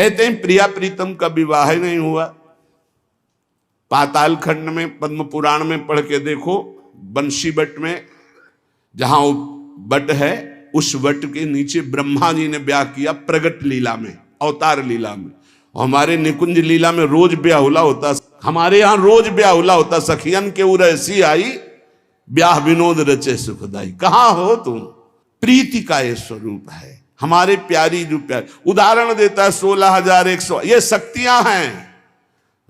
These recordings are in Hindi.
कहते हैं प्रिया प्रीतम का विवाह नहीं हुआ। पाताल खंड में पद्म पुराण में पढ़ के देखो, बंशी बट में जहां बट है, उस वट के नीचे ब्रह्मा जी ने ब्याह किया प्रगट लीला में, अवतार लीला में। हमारे निकुंज लीला में रोज ब्याहुला होता, हमारे यहाँ रोज ब्याहुला होता। सखियन के उर ऐसी आई, ब्याह विनोद रचे सुखदाई। कहाँ हो तुम? प्रीति का ये स्वरूप है हमारे प्यारी जो प्यार। उदाहरण देता है 16,100, ये शक्तियां हैं।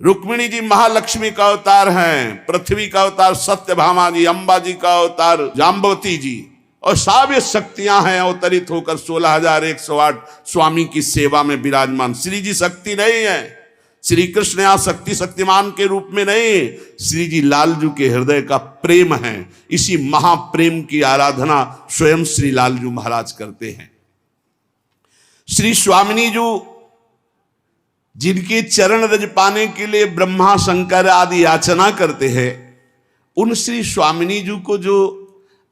रुक्मिणी जी महालक्ष्मी का अवतार हैं, पृथ्वी का अवतार सत्यभामा जी, अंबा जी का अवतार जाम्बवती जी, और सब ये शक्तियां हैं अवतरित होकर 16,108 स्वामी की सेवा में विराजमान। श्री जी शक्ति नहीं है, श्री कृष्ण यहाँ शक्ति शक्तिमान के रूप में नहीं, श्री जी लालजू के हृदय का प्रेम है। इसी महाप्रेम की आराधना स्वयं श्री लालजू महाराज करते हैं। श्री स्वामिनी जी जिनके चरण रज पाने के लिए ब्रह्मा शंकर आदि याचना करते हैं, उन श्री स्वामिनी जी को जो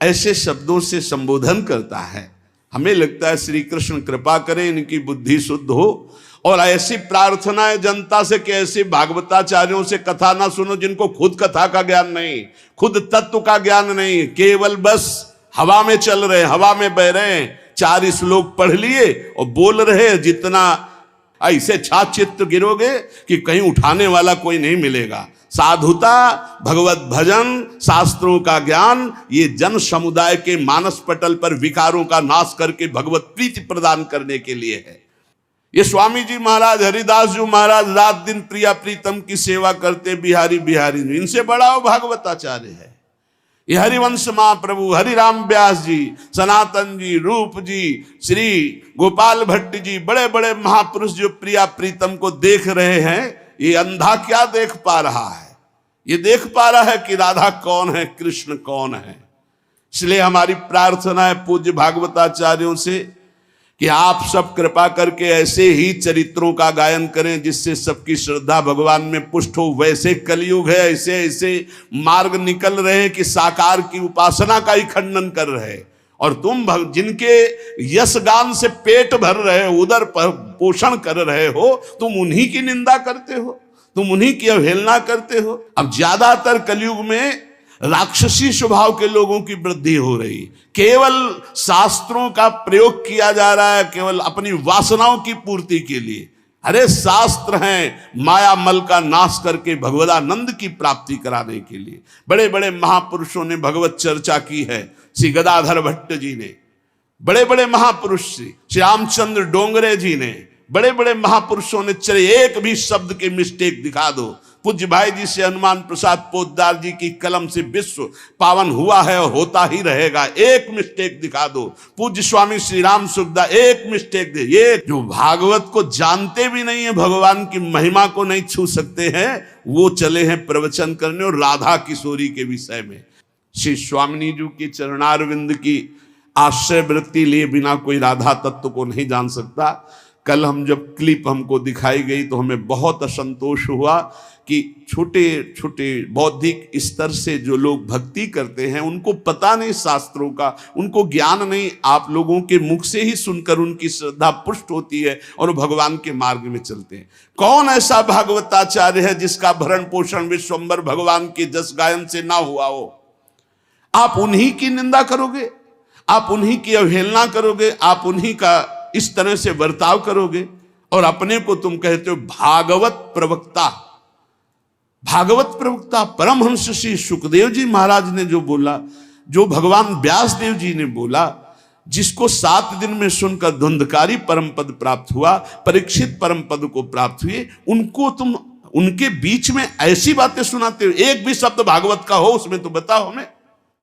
ऐसे शब्दों से संबोधन करता है, हमें लगता है श्री कृष्ण कृपा करें इनकी बुद्धि शुद्ध हो। और ऐसी प्रार्थना है जनता से कि ऐसे भागवताचार्यों से कथा ना सुनो जिनको खुद कथा का ज्ञान नहीं, खुद तत्व का ज्ञान नहीं, केवल बस हवा में चल रहे, हवा में बह रहे, 4 श्लोक पढ़ लिए और बोल रहे। जितना ऐसे छाचित्र गिरोगे कि कहीं उठाने वाला कोई नहीं मिलेगा। साधुता, भगवत भजन, शास्त्रों का ज्ञान, ये जन समुदाय के मानस पटल पर विकारों का नाश करके भगवत प्रीति प्रदान करने के लिए है। ये स्वामी जी महाराज, हरिदास जी महाराज रात दिन प्रिया प्रीतम की सेवा करते, बिहारी बिहारी, इनसे बड़ा वो भागवताचार्य है। ये हरिवंश महाप्रभु, हरिराम व्यास जी, सनातन जी, रूप जी, श्री गोपाल भट्ट जी, बड़े बड़े महापुरुष जो प्रिया प्रीतम को देख रहे हैं, ये अंधा क्या देख पा रहा है? ये देख पा रहा है कि राधा कौन है, कृष्ण कौन है। इसलिए हमारी प्रार्थना है पूज्य भागवताचार्यों से कि आप सब कृपा करके ऐसे ही चरित्रों का गायन करें जिससे सबकी श्रद्धा भगवान में पुष्ट हो। वैसे कलयुग है, ऐसे ऐसे मार्ग निकल रहे कि साकार की उपासना का ही खंडन कर रहे, और तुम जिनके यश गान से पेट भर रहे हो, उदर पोषण कर रहे हो, तुम उन्हीं की निंदा करते हो, तुम उन्हीं की अवहेलना करते हो। अब ज्यादातर कलयुग में राक्षसी स्वभाव के लोगों की वृद्धि हो रही, केवल शास्त्रों का प्रयोग किया जा रहा है केवल अपनी वासनाओं की पूर्ति के लिए। अरे शास्त्र हैं माया मल का नाश करके भगवदानंद की प्राप्ति कराने के लिए। बड़े बड़े महापुरुषों ने भगवत चर्चा की है। श्री गदाधर भट्ट जी ने, बड़े बड़े महापुरुष श्री रामचंद्र डोंगरे जी ने, बड़े बड़े महापुरुषों ने, चले एक भी शब्द के मिस्टेक दिखा दो। पूज्य भाई जी से हनुमान प्रसाद पोद्दार जी की कलम से विश्व पावन हुआ है और होता ही रहेगा, एक मिस्टेक दिखा दो। पूज्य स्वामी श्री राम सुखदास एक मिस्टेक दे। ये जो भागवत को जानते भी नहीं है, भगवान की महिमा को नहीं छू सकते हैं, वो चले हैं प्रवचन करने और राधा किशोरी के विषय में। श्री स्वामिनी जी की चरणारविंद की आश्रय वृत्ति लिए बिना कोई राधा तत्व को नहीं जान सकता। कल हम जब क्लिप हमको दिखाई गई तो हमें बहुत असंतोष हुआ कि छोटे छोटे बौद्धिक स्तर से जो लोग भक्ति करते हैं उनको पता नहीं शास्त्रों का, उनको ज्ञान नहीं। आप लोगों के मुख से ही सुनकर उनकी श्रद्धा पुष्ट होती है और भगवान के मार्ग में चलते हैं। कौन ऐसा भागवताचार्य है जिसका भरण पोषण विश्वम्बर भगवान के जस गायन से ना हुआ हो? आप उन्हीं की निंदा करोगे, आप उन्हीं की अवहेलना करोगे, आप उन्हीं का इस तरह से बर्ताव करोगे और अपने को तुम कहते हो भागवत प्रवक्ता। भागवत प्रवक्ता परमहंस श्री सुखदेव जी महाराज ने जो बोला, जो भगवान व्यास देव जी ने बोला, जिसको 7 दिन में सुनकर धुंधकारी परम पद प्राप्त हुआ, परीक्षित परम पद को प्राप्त हुए, उनको तुम उनके बीच में ऐसी बातें सुनाते हो। एक भी शब्द भागवत का हो उसमें तो बताओ हमें।